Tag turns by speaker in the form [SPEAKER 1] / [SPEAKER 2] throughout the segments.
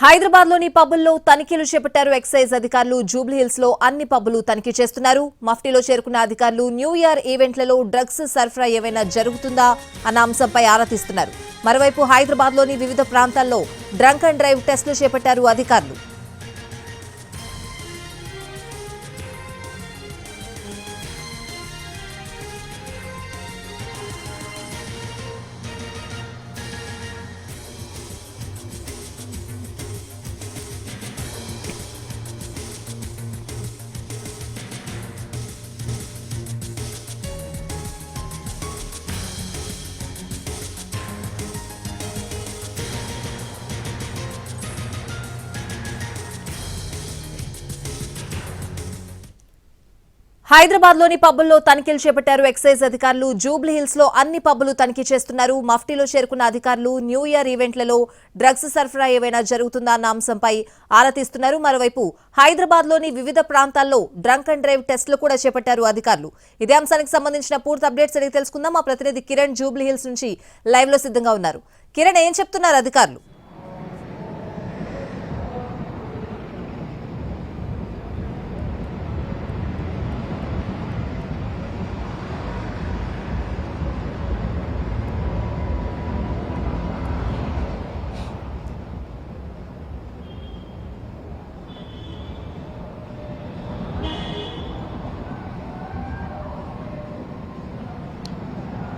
[SPEAKER 1] హైదరాబాద్ లోని పబ్బుల్లో తనిఖీలు చేపట్టారు ఎక్సైజ్ అధికారులు. జూబ్లీహిల్స్ లో అన్ని పబ్బులు తనిఖీ చేస్తున్నారు. మఫ్టీలో చేరుకున్న అధికారులు న్యూ ఇయర్ ఈవెంట్లలో డ్రగ్స్ సరఫరా ఏమైనా జరుగుతుందా అన్న అంశంపై ఆరా తీస్తున్నారు. మరోవైపు హైదరాబాద్ లోని వివిధ ప్రాంతాల్లో డ్రంక్ అండ్ డ్రైవ్ టెస్టులు చేపట్టారు అధికారులు. హైదరాబాద్ లోని పబ్బుల్లో తనిఖీలు చేపట్టారు ఎక్సైజ్ అధికారులు. జూబ్లీహిల్స్ లో అన్ని పబ్బులు తనిఖీ చేస్తున్నారు. మఫ్టీలో చేరుకున్న అధికారులు న్యూ ఇయర్ ఈవెంట్లలో డ్రగ్స్ సరఫరా ఏమైనా జరుగుతుందా అన్న అంశంపై ఆరా తీస్తున్నారు. మరోవైపు హైదరాబాద్ లోని వివిధ ప్రాంతాల్లో డ్రంక్ అండ్ డ్రైవ్ టెస్టులు కూడా చేపట్టారు అధికారులు. ఇదే అంశానికి సంబంధించిన పూర్తి అప్డేట్స్ అడిగి తెలుసుకుందాం. మా ప్రతినిధి కిరణ్ జూబ్లీహిల్స్ నుంచి లైవ్ లో సిద్ధంగా ఉన్నారు. కిరణ్, ఏం చెప్తున్నారు అధికారులు?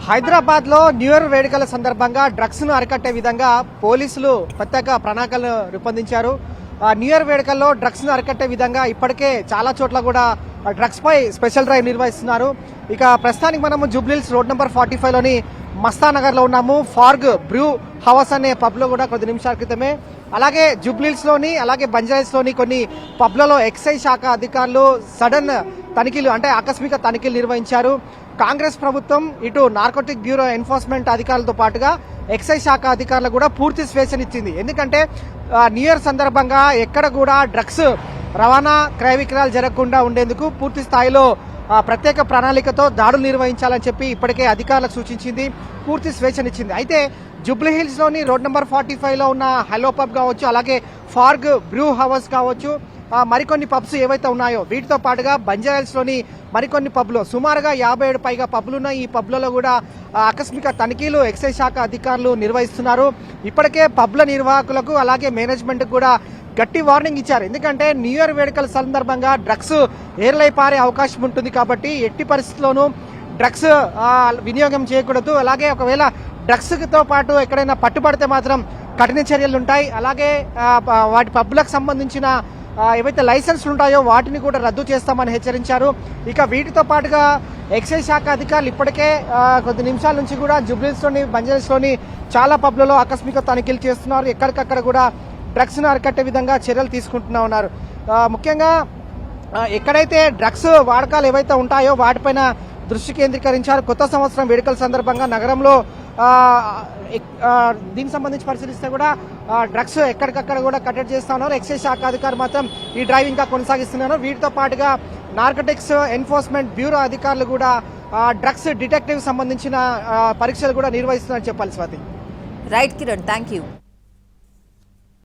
[SPEAKER 2] హైదరాబాద్ లో న్యూ ఇయర్ వేడుకల సందర్భంగా డ్రగ్స్ ను అరికట్టే విధంగా పోలీసులు ప్రత్యేక ప్రణాళికలు రూపొందించారు. న్యూ ఇయర్ వేడుకల్లో డ్రగ్స్ ను అరికట్టే విధంగా ఇప్పటికే చాలా చోట్ల కూడా డ్రగ్స్ పై స్పెషల్ డ్రైవ్ నిర్వహిస్తున్నారు. ఇక ప్రస్తుతానికి మనము జూబ్లీహిల్స్ రోడ్ నెంబర్ 45 లోని మస్తానగర్ లో ఉన్నాము. ఫార్గ్ బ్రూ హౌస్ అనే పబ్ లో కూడా కొద్ది నిమిషాల క్రితమే, అలాగే జూబ్లీహిల్స్ లోని అలాగే బంజారాహిల్స్ లోని కొన్ని పబ్లలో ఎక్సైజ్ శాఖ అధికారులు సడన్ తనిఖీలు అంటే ఆకస్మిక తనిఖీలు నిర్వహించారు. కాంగ్రెస్ ప్రభుత్వం ఇటు నార్కోటిక్ బ్యూరో ఎన్ఫోర్స్మెంట్ అధికారులతో పాటుగా ఎక్సైజ్ శాఖ అధికారులకు కూడా పూర్తి స్వేచ్ఛనిచ్చింది. ఎందుకంటే న్యూ ఇయర్ సందర్భంగా ఎక్కడ కూడా డ్రగ్స్ రవాణా క్రయ విక్రయాలు జరగకుండా ఉండేందుకు పూర్తి స్థాయిలో ప్రత్యేక ప్రణాళికతో దాడులు నిర్వహించాలని చెప్పి ఇప్పటికే అధికారులకు సూచించింది, పూర్తి స్వేచ్ఛనిచ్చింది. అయితే జూబ్లీహిల్స్ లోని రోడ్ నెంబర్ 45 లో ఉన్న హలో పబ్ కావచ్చు, అలాగే ఫార్గ్ బ్రూ హౌస్ కావచ్చు, మరికొన్ని పబ్స్ ఏవైతే ఉన్నాయో వీటితో పాటుగా బంజారాహిల్స్ లోని మరికొన్ని పబ్లు, సుమారుగా 57 పైగా పబ్లున్న ఈ పబ్లలో కూడా ఆకస్మిక తనిఖీలు ఎక్సైజ్ శాఖ అధికారులు నిర్వహిస్తున్నారు. ఇప్పటికే పబ్ల నిర్వాహకులకు అలాగే మేనేజ్మెంట్ కూడా గట్టి వార్నింగ్ ఇచ్చారు. ఎందుకంటే న్యూ ఇయర్ వేడుకల సందర్భంగా డ్రగ్స్ ఏర్లై పారే అవకాశం ఉంటుంది కాబట్టి ఎట్టి పరిస్థితుల్లోనూ డ్రగ్స్ వినియోగం చేయకూడదు. అలాగే ఒకవేళ డ్రగ్స్ తో పాటు ఎక్కడైనా పట్టుబడితే మాత్రం కఠిన చర్యలు ఉంటాయి. అలాగే వాటి పబ్లకు సంబంధించిన ఏవైతే లైసెన్స్లు ఉంటాయో వాటిని కూడా రద్దు చేస్తామని హెచ్చరించారు. ఇక వీటితో పాటుగా ఎక్సైజ్ శాఖ అధికారులు ఇప్పటికే కొద్ది నిమిషాల నుంచి కూడా జూబ్లీహిల్స్ లోని బంజారాహిల్స్ లోని చాలా పబ్లలో ఆకస్మిక తనిఖీలు చేస్తున్నారు. ఎక్కడికక్కడ కూడా డ్రగ్స్ ను అరికట్టే విధంగా చర్యలు తీసుకుంటున్నా ఉన్నారు. ముఖ్యంగా ఎక్కడైతే డ్రగ్స్ వాడకాలు ఏవైతే ఉంటాయో వాటిపైన దృష్టి కేంద్రీకరించారు. కొత్త సంవత్సరం వేడుకల సందర్భంగా నగరంలో దీనికి సంబంధించి పరిశీలిస్తే కూడా డ్రగ్స్ ఎక్కడికక్కడ కూడా కట్టడి చేస్తా ఉన్నారు. ఎక్సైజ్ శాఖ అధికారులు మాత్రం ఈ డ్రైవ్ ఇంకా కొనసాగిస్తున్నారు. వీటితో పాటుగా నార్కోటిక్స్ ఎన్ఫోర్స్మెంట్ బ్యూరో అధికారులు కూడా డ్రగ్స్ డిటెక్టివ్ సంబంధించిన పరీక్షలు కూడా నిర్వహిస్తున్నారని చెప్పాలి. Swathi.
[SPEAKER 1] Right Kiran, thank you.